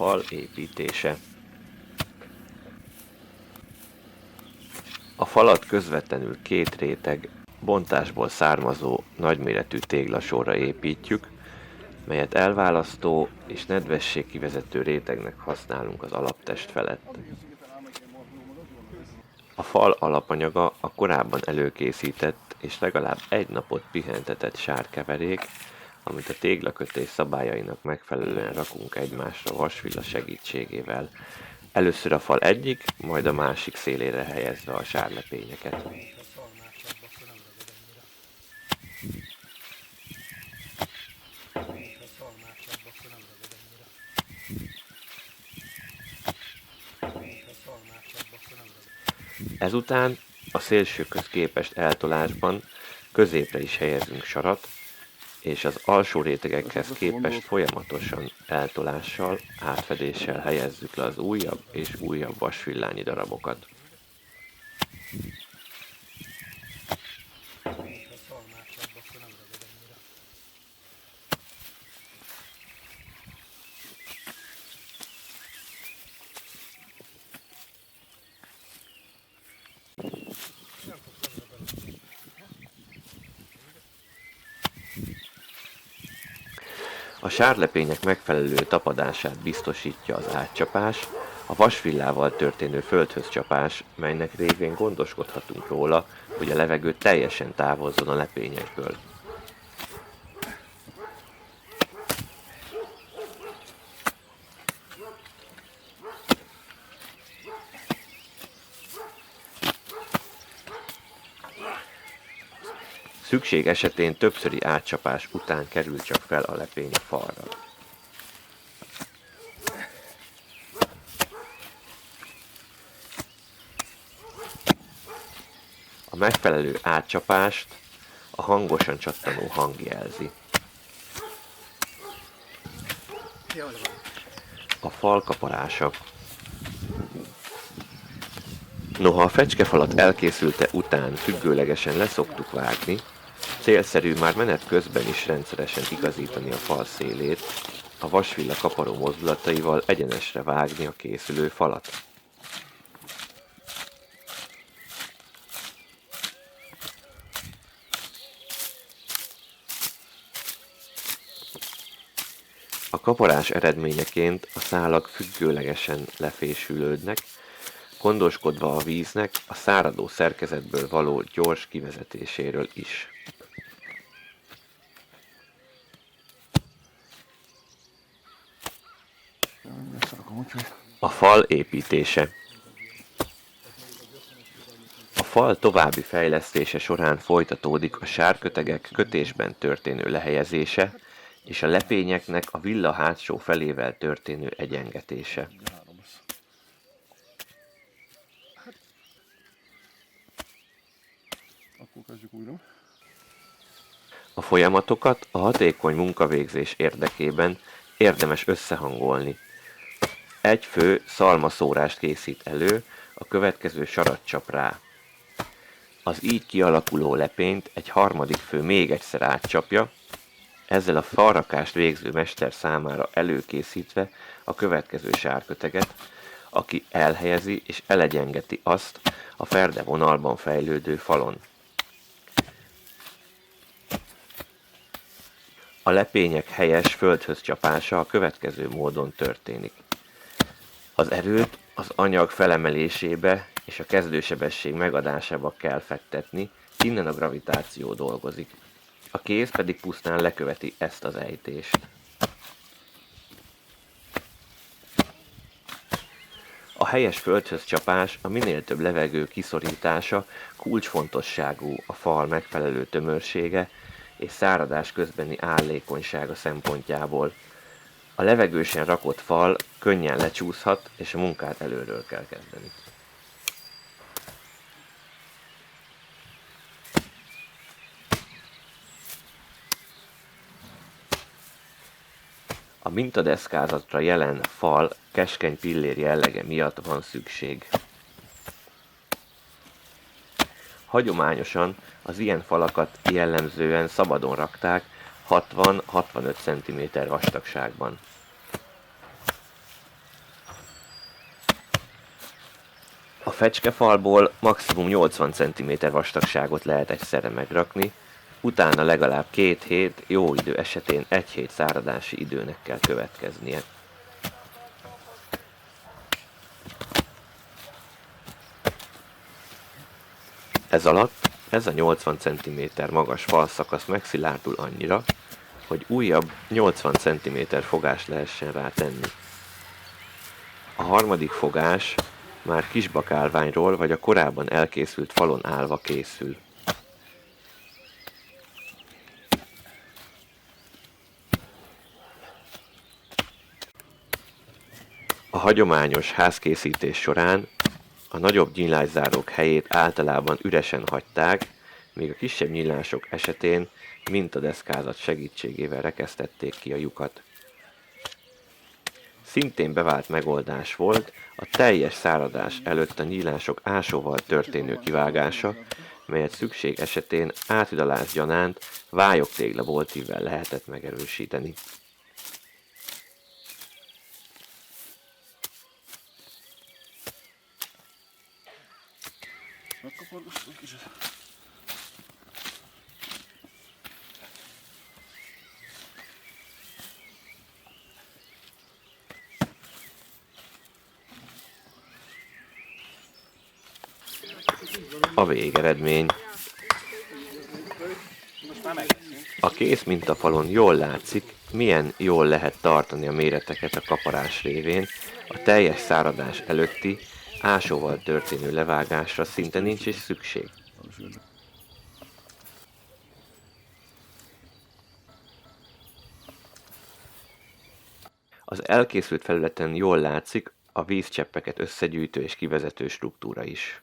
fal építése. A falat közvetlenül két réteg, bontásból származó nagyméretű téglasorra építjük, melyet elválasztó és nedvességkivezető rétegnek használunk az alaptest felett. A fal alapanyaga a korábban előkészített és legalább egy napot pihentetett sárkeverék, amit a téglakötés szabályainak megfelelően rakunk egymásra vasvilla segítségével, először a fal egyik, majd a másik szélére helyezve a sárlepényeket. Ezután a szélsőkhöz képest eltolásban középre is helyezünk sarat, és az alsó rétegekhez képest folyamatosan eltolással, átfedéssel helyezzük le az újabb és újabb vasvillányi darabokat. A sárlepények megfelelő tapadását biztosítja az átcsapás, a vasvillával történő földhöz csapás, melynek révén gondoskodhatunk róla, hogy a levegő teljesen távozzon a lepényekből. Szükség esetén többszöri átcsapás után kerül csak fel a lepény a falra. A megfelelő átcsapást a hangosan csattanó hang jelzi. A fal kaparása. Noha a fecskefalat elkészülte után függőlegesen leszoktuk vágni, célszerű már menet közben is rendszeresen igazítani a fal szélét, a vasvilla kaparó mozdulataival egyenesre vágni a készülő falat. A kaparás eredményeként a szálak függőlegesen lefésülődnek, gondoskodva a víznek a száradó szerkezetből való gyors kivezetéséről is. A fal építése. A fal további fejlesztése során folytatódik a sárkötegek kötésben történő lehelyezése és a lepényeknek a villa hátsó felével történő egyengetése. A folyamatokat a hatékony munkavégzés érdekében érdemes összehangolni. Egy fő szalmaszórást készít elő, a következő sarat csap rá. Az így kialakuló lepényt egy harmadik fő még egyszer átcsapja, ezzel a falrakást végző mester számára előkészítve a következő sárköteget, aki elhelyezi és elegyengeti azt a ferde vonalban fejlődő falon. A lepények helyes földhöz csapása a következő módon történik. Az erőt az anyag felemelésébe és a kezdősebesség megadásába kell fektetni, innen a gravitáció dolgozik. A kéz pedig pusztán leköveti ezt az ejtést. A helyes földhöz csapás, a minél több levegő kiszorítása kulcsfontosságú a fal megfelelő tömörsége és száradás közbeni állékonysága szempontjából. A levegősen rakott fal könnyen lecsúszhat, és a munkát előről kell kezdeni. A mintadeszkázatra jelen fal keskeny pillér jellege miatt van szükség. Hagyományosan az ilyen falakat jellemzően szabadon rakták 60-65 cm vastagságban. fecskefalból maximum 80 cm vastagságot lehet egyszerre megrakni, utána legalább 2 hét, jó idő esetén 1 hét száradási időnek kell következnie. Ez alatt ez a 80 cm magas falszakasz megszilárdul annyira, hogy újabb 80 cm fogást lehessen rá tenni. A harmadik fogás már kisbakálványról vagy a korábban elkészült falon állva készül. A hagyományos házkészítés során a nagyobb nyílászárók helyét általában üresen hagyták, míg a kisebb nyílások esetén mintadeszkázat segítségével rekesztették ki a lyukat. Szintén bevált megoldás volt a teljes száradás előtt a nyílások ásóval történő kivágása, melyet szükség esetén átvidalás gyanánt vályoktégla boltívvel lehetett megerősíteni. A végeredmény. A kész mintafalon jól látszik, milyen jól lehet tartani a méreteket a kaparás révén, a teljes száradás előtti, ásóval történő levágásra szinte nincs is szükség. Az elkészült felületen jól látszik a vízcseppeket összegyűjtő és kivezető struktúra is.